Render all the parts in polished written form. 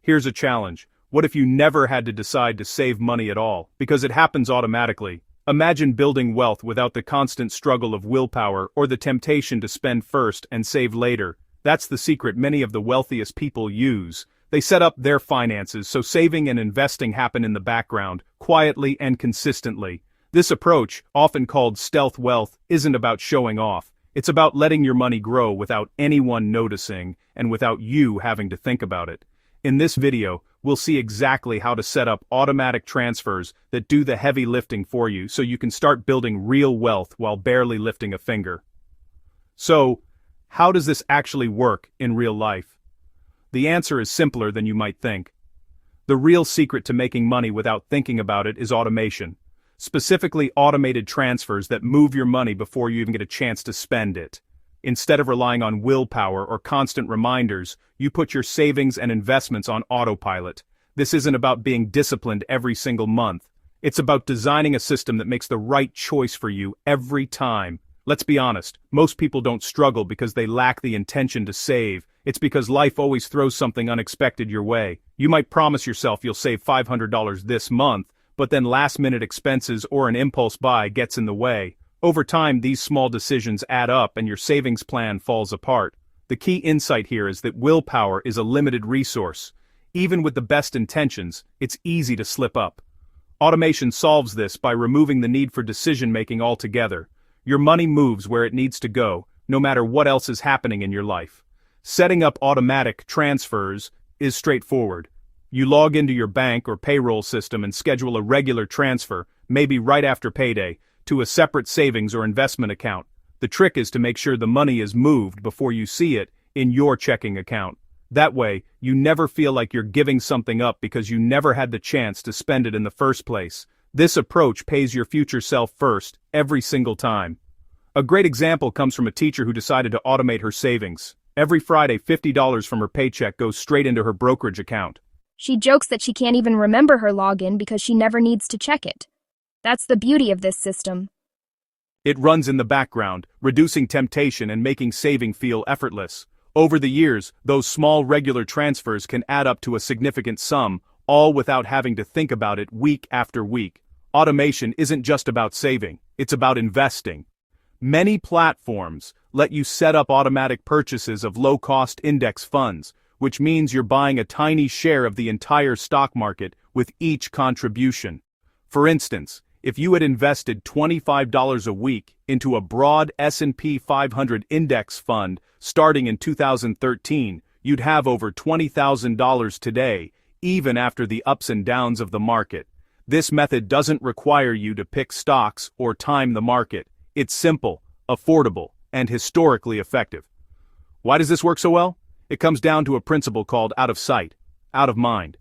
Here's a challenge. What if you never had to decide to save money at all, because it happens automatically? Imagine building wealth without the constant struggle of willpower or the temptation to spend first and save later. That's the secret many of the wealthiest people use. They set up their finances so saving and investing happen in the background, quietly and consistently. This approach, often called stealth wealth, isn't about showing off. It's about letting your money grow without anyone noticing and without you having to think about it. In this video, we'll see exactly how to set up automatic transfers that do the heavy lifting for you so you can start building real wealth while barely lifting a finger. So, how does this actually work in real life? The answer is simpler than you might think. The real secret to making money without thinking about it is automation. Specifically automated transfers that move your money before you even get a chance to spend it. Instead of relying on willpower or constant reminders, you put your savings and investments on autopilot. This isn't about being disciplined every single month. It's about designing a system that makes the right choice for you every time. Let's be honest, most people don't struggle because they lack the intention to save. It's because life always throws something unexpected your way. You might promise yourself you'll save $500 this month, but then last-minute expenses or an impulse buy gets in the way. Over time, these small decisions add up and your savings plan falls apart. The key insight here is that willpower is a limited resource. Even with the best intentions, it's easy to slip up. Automation solves this by removing the need for decision-making altogether. Your money moves where it needs to go, no matter what else is happening in your life. Setting up automatic transfers is straightforward. You log into your bank or payroll system and schedule a regular transfer, maybe right after payday, to a separate savings or investment account. The trick is to make sure the money is moved before you see it in your checking account. That way, you never feel like you're giving something up because you never had the chance to spend it in the first place. This approach pays your future self first, every single time. A great example comes from a teacher who decided to automate her savings. Every Friday, $50 from her paycheck goes straight into her brokerage account. She jokes that she can't even remember her login because she never needs to check it. That's the beauty of this system. It runs in the background, reducing temptation and making saving feel effortless. Over the years, those small regular transfers can add up to a significant sum, all without having to think about it week after week. Automation isn't just about saving, it's about investing. Many platforms let you set up automatic purchases of low-cost index funds, which means you're buying a tiny share of the entire stock market with each contribution. For instance, if you had invested $25 a week into a broad S&P 500 index fund starting in 2013, you'd have over $20,000 today, even after the ups and downs of the market. This method doesn't require you to pick stocks or time the market. It's simple, affordable, and historically effective. Why does this work so well? It comes down to a principle called out of sight, out of mind.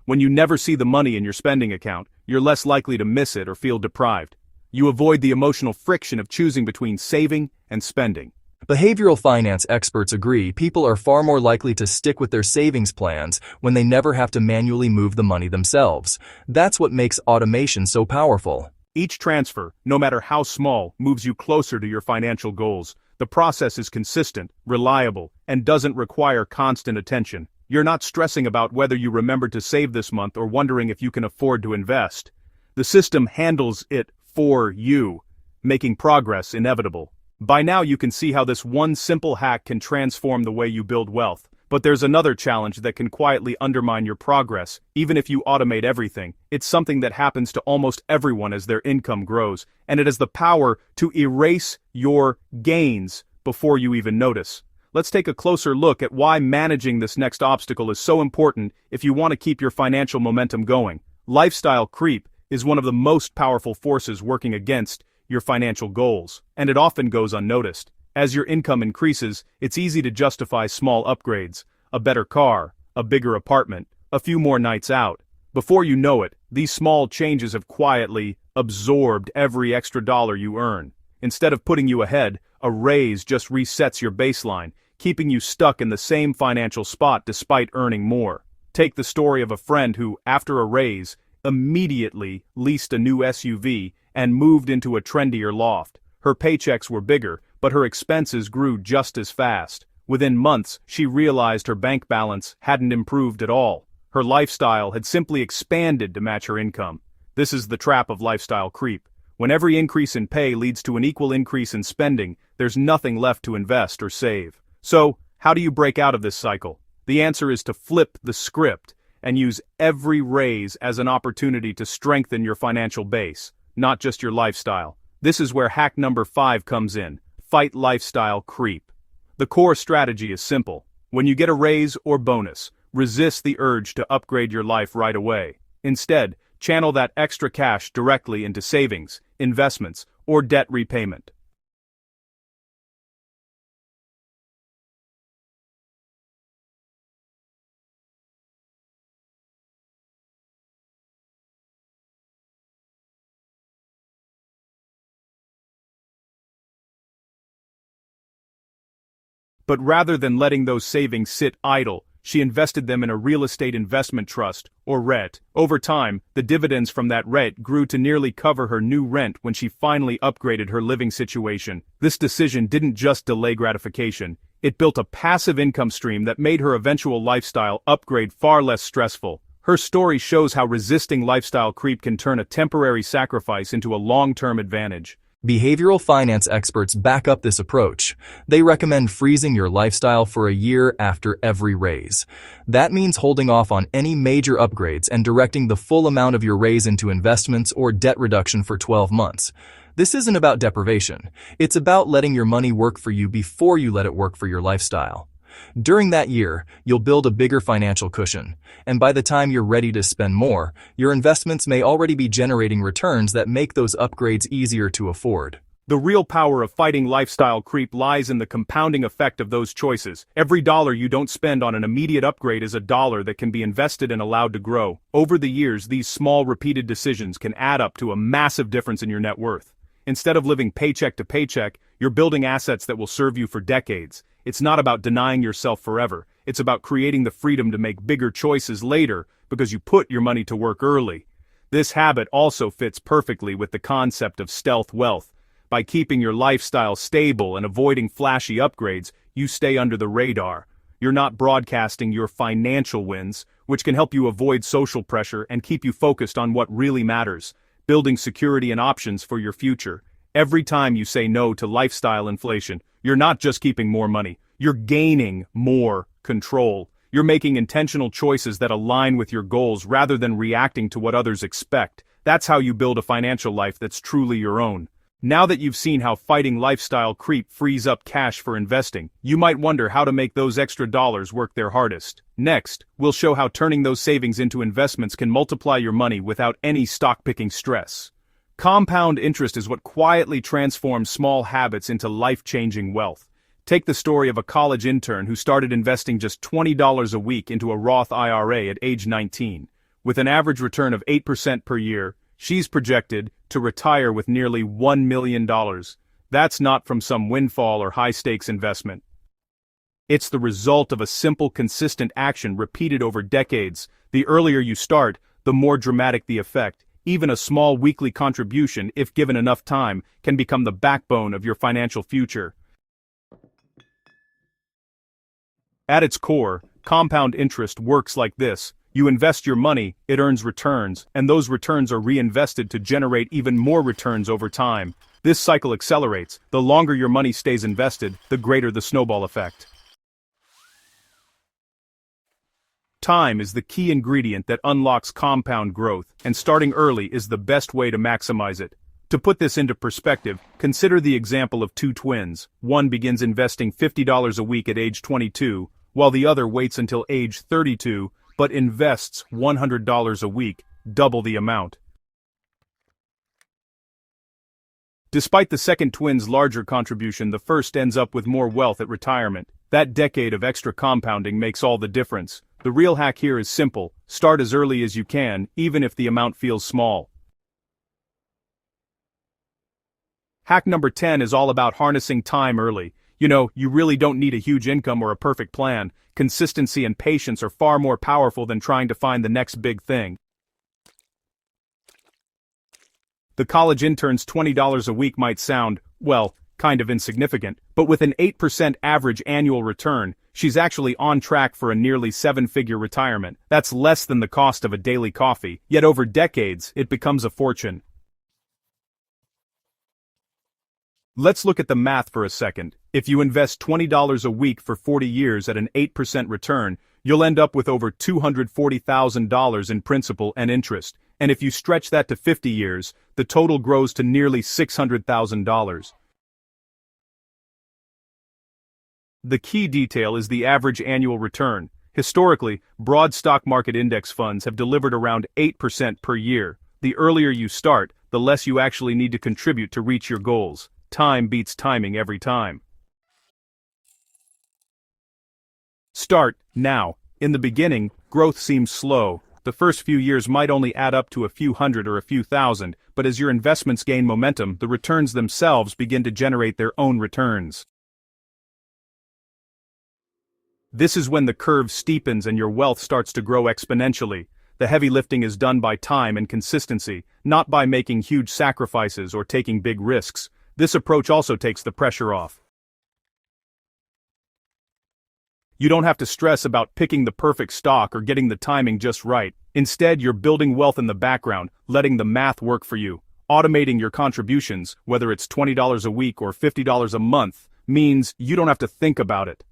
When you never see the money in your spending account, you're less likely to miss it or feel deprived. You avoid the emotional friction of choosing between saving and spending. Behavioral finance experts agree people are far more likely to stick with their savings plans when they never have to manually move the money themselves. That's what makes automation so powerful. Each transfer, no matter how small, moves you closer to your financial goals. The process is consistent, reliable, and doesn't require constant attention. You're not stressing about whether you remembered to save this month or wondering if you can afford to invest. The system handles it for you, making progress inevitable. By now you can see how this one simple hack can transform the way you build wealth. But there's another challenge that can quietly undermine your progress, even if you automate everything. It's something that happens to almost everyone as their income grows, and it has the power to erase your gains before you even notice. Let's take a closer look at why managing this next obstacle is so important if you want to keep your financial momentum going. Lifestyle creep is one of the most powerful forces working against your financial goals, and it often goes unnoticed. As your income increases, it's easy to justify small upgrades, a better car, a bigger apartment, a few more nights out. Before you know it, these small changes have quietly absorbed every extra dollar you earn. Instead of putting you ahead, a raise just resets your baseline, keeping you stuck in the same financial spot despite earning more. Take the story of a friend who, after a raise, immediately leased a new SUV and moved into a trendier loft. Her paychecks were bigger, but her expenses grew just as fast. Within months, she realized her bank balance hadn't improved at all. Her lifestyle had simply expanded to match her income. This is the trap of lifestyle creep. When every increase in pay leads to an equal increase in spending, there's nothing left to invest or save. So, how do you break out of this cycle? The answer is to flip the script and use every raise as an opportunity to strengthen your financial base, not just your lifestyle. This is where hack number 5 comes in: fight lifestyle creep. The core strategy is simple. When you get a raise or bonus, resist the urge to upgrade your life right away. Instead, channel that extra cash directly into savings, investments, or debt repayment. But rather than letting those savings sit idle, she invested them in a real estate investment trust, or REIT. Over time, the dividends from that REIT grew to nearly cover her new rent when she finally upgraded her living situation. This decision didn't just delay gratification, it built a passive income stream that made her eventual lifestyle upgrade far less stressful. Her story shows how resisting lifestyle creep can turn a temporary sacrifice into a long-term advantage. Behavioral finance experts back up this approach. They recommend freezing your lifestyle for a year after every raise. That means holding off on any major upgrades and directing the full amount of your raise into investments or debt reduction for 12 months. This isn't about deprivation. It's about letting your money work for you before you let it work for your lifestyle. During that year, you'll build a bigger financial cushion, and by the time you're ready to spend more, your investments may already be generating returns that make those upgrades easier to afford. The real power of fighting lifestyle creep lies in the compounding effect of those choices. Every dollar you don't spend on an immediate upgrade is a dollar that can be invested and allowed to grow. Over the years, these small repeated decisions can add up to a massive difference in your net worth. Instead of living paycheck to paycheck, you're building assets that will serve you for decades. It's not about denying yourself forever. It's about creating the freedom to make bigger choices later because you put your money to work early. This habit also fits perfectly with the concept of stealth wealth. By keeping your lifestyle stable and avoiding flashy upgrades, you stay under the radar. You're not broadcasting your financial wins, which can help you avoid social pressure and keep you focused on what really matters: building security and options for your future. Every time you say no to lifestyle inflation, you're not just keeping more money, you're gaining more control. You're making intentional choices that align with your goals rather than reacting to what others expect. That's how you build a financial life that's truly your own. Now that you've seen how fighting lifestyle creep frees up cash for investing, you might wonder how to make those extra dollars work their hardest. Next, we'll show how turning those savings into investments can multiply your money without any stock-picking stress. Compound interest is what quietly transforms small habits into life-changing wealth. Take the story of a college intern who started investing just $20 a week into a Roth IRA at age 19. With an average return of 8% per year, she's projected to retire with nearly $1 million. That's not from some windfall or high-stakes investment. It's the result of a simple, consistent action repeated over decades. The earlier you start, the more dramatic the effect. Even a small weekly contribution, if given enough time, can become the backbone of your financial future. At its core, compound interest works like this. You invest your money, it earns returns, and those returns are reinvested to generate even more returns over time. This cycle accelerates. The longer your money stays invested, the greater the snowball effect. Time is the key ingredient that unlocks compound growth, and starting early is the best way to maximize it. To put this into perspective, consider the example of two twins. One begins investing $50 a week at age 22, while the other waits until age 32, but invests $100 a week, double the amount. Despite the second twin's larger contribution, the first ends up with more wealth at retirement. That decade of extra compounding makes all the difference. The real hack here is simple: start as early as you can, even if the amount feels small. Hack number 10 is all about harnessing time early. You really don't need a huge income or a perfect plan. Consistency and patience are far more powerful than trying to find the next big thing. The college intern's $20 a week might sound, well, kind of insignificant, but with an 8% average annual return, she's actually on track for a nearly seven-figure retirement. That's less than the cost of a daily coffee, yet over decades, it becomes a fortune. Let's look at the math for a second. If you invest $20 a week for 40 years at an 8% return, you'll end up with over $240,000 in principal and interest. And if you stretch that to 50 years, the total grows to nearly $600,000. The key detail is the average annual return. Historically, broad stock market index funds have delivered around 8% per year. The earlier you start, the less you actually need to contribute to reach your goals. Time beats timing every time. Start now. In the beginning, growth seems slow. The first few years might only add up to a few hundred or a few thousand, but as your investments gain momentum, the returns themselves begin to generate their own returns. This is when the curve steepens and your wealth starts to grow exponentially. The heavy lifting is done by time and consistency, not by making huge sacrifices or taking big risks. This approach also takes the pressure off. You don't have to stress about picking the perfect stock or getting the timing just right. Instead, you're building wealth in the background, letting the math work for you. Automating your contributions, whether it's $20 a week or $50 a month, means you don't have to think about it.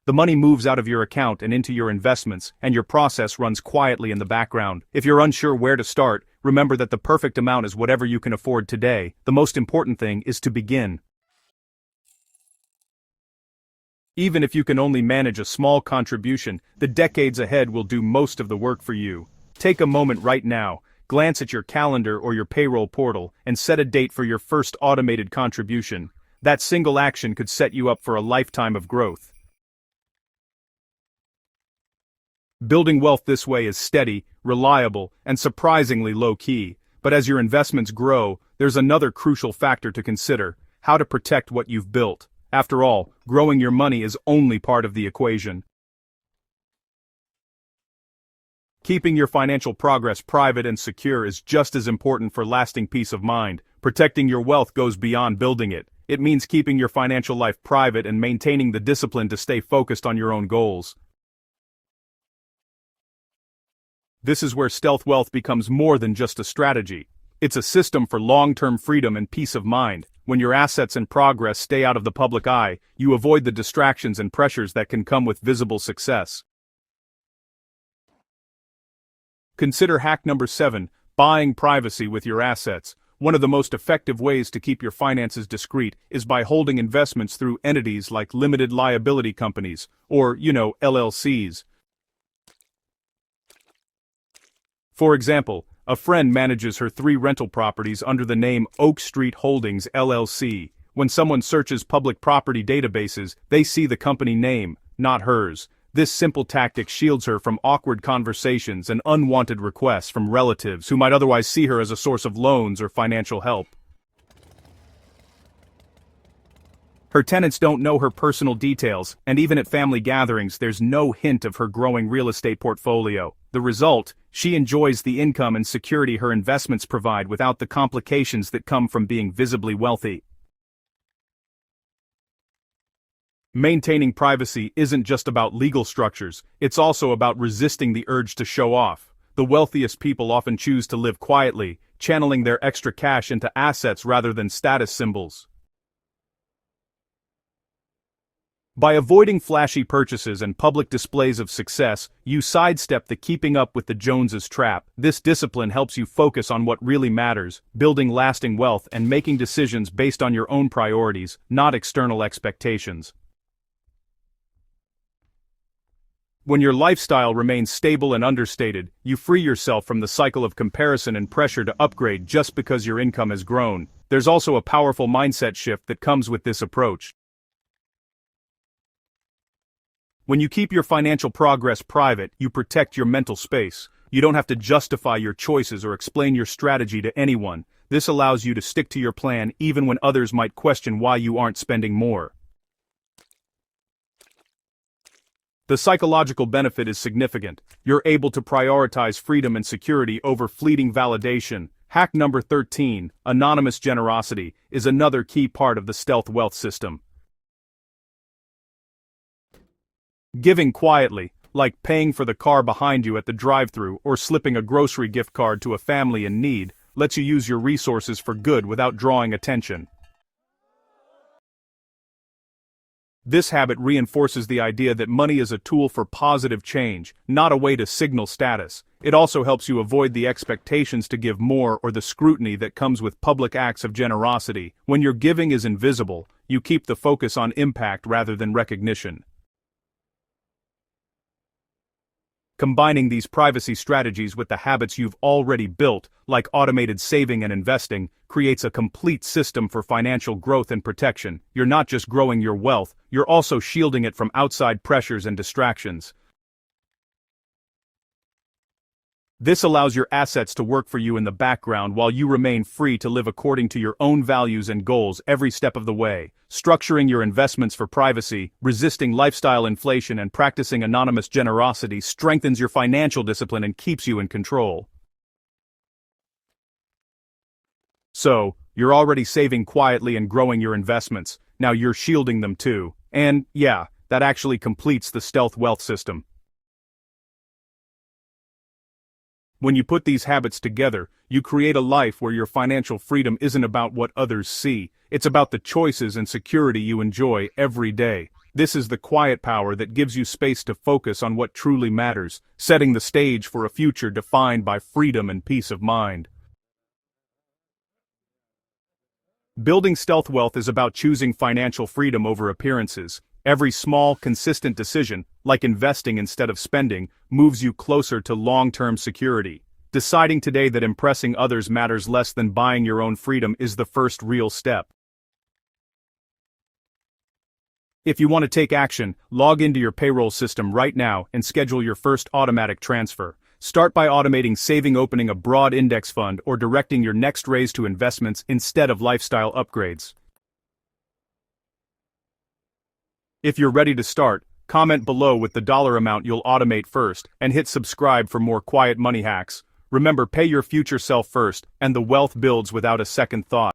The money moves out of your account and into your investments, and your process runs quietly in the background. If you're unsure where to start, remember that the perfect amount is whatever you can afford today. The most important thing is to begin. Even if you can only manage a small contribution, the decades ahead will do most of the work for you. Take a moment right now, glance at your calendar or your payroll portal, and set a date for your first automated contribution. That single action could set you up for a lifetime of growth. Building wealth this way is steady, reliable, and surprisingly low-key. But as your investments grow, there's another crucial factor to consider: how to protect what you've built. After all, growing your money is only part of the equation. Keeping your financial progress private and secure is just as important for lasting peace of mind. Protecting your wealth goes beyond building it. It means keeping your financial life private and maintaining the discipline to stay focused on your own goals. This is where stealth wealth becomes more than just a strategy. It's a system for long-term freedom and peace of mind. When your assets and progress stay out of the public eye, you avoid the distractions and pressures that can come with visible success. Consider hack number 7, buying privacy with your assets. One of the most effective ways to keep your finances discreet is by holding investments through entities like limited liability companies, or, LLCs. For example, a friend manages her 3 rental properties under the name Oak Street Holdings LLC. When someone searches public property databases, they see the company name, not hers. This simple tactic shields her from awkward conversations and unwanted requests from relatives who might otherwise see her as a source of loans or financial help. Her tenants don't know her personal details, and even at family gatherings there's no hint of her growing real estate portfolio. The result: she enjoys the income and security her investments provide without the complications that come from being visibly wealthy. Maintaining privacy isn't just about legal structures, it's also about resisting the urge to show off. The wealthiest people often choose to live quietly, channeling their extra cash into assets rather than status symbols. By avoiding flashy purchases and public displays of success, you sidestep the keeping up with the Joneses trap. This discipline helps you focus on what really matters, building lasting wealth and making decisions based on your own priorities, not external expectations. When your lifestyle remains stable and understated, you free yourself from the cycle of comparison and pressure to upgrade just because your income has grown. There's also a powerful mindset shift that comes with this approach. When you keep your financial progress private, you protect your mental space. You don't have to justify your choices or explain your strategy to anyone. This allows you to stick to your plan even when others might question why you aren't spending more. The psychological benefit is significant. You're able to prioritize freedom and security over fleeting validation. Hack number 13, anonymous generosity, is another key part of the stealth wealth system. Giving quietly, like paying for the car behind you at the drive-thru or slipping a grocery gift card to a family in need, lets you use your resources for good without drawing attention. This habit reinforces the idea that money is a tool for positive change, not a way to signal status. It also helps you avoid the expectations to give more or the scrutiny that comes with public acts of generosity. When your giving is invisible, you keep the focus on impact rather than recognition. Combining these privacy strategies with the habits you've already built, like automated saving and investing, creates a complete system for financial growth and protection. You're not just growing your wealth, you're also shielding it from outside pressures and distractions. This allows your assets to work for you in the background while you remain free to live according to your own values and goals every step of the way. Structuring your investments for privacy, resisting lifestyle inflation, and practicing anonymous generosity strengthens your financial discipline and keeps you in control. So, you're already saving quietly and growing your investments. Now you're shielding them too. And, yeah, that actually completes the stealth wealth system. When you put these habits together, you create a life where your financial freedom isn't about what others see, it's about the choices and security you enjoy every day. This is the quiet power that gives you space to focus on what truly matters, setting the stage for a future defined by freedom and peace of mind. Building stealth wealth is about choosing financial freedom over appearances. Every small, consistent decision, like investing instead of spending, moves you closer to long-term security. Deciding today that impressing others matters less than buying your own freedom is the first real step. If you want to take action, log into your payroll system right now and schedule your first automatic transfer. Start by automating saving, opening a broad index fund, or directing your next raise to investments instead of lifestyle upgrades. If you're ready to start, comment below with the dollar amount you'll automate first, and hit subscribe for more quiet money hacks. Remember, pay your future self first, and the wealth builds without a second thought.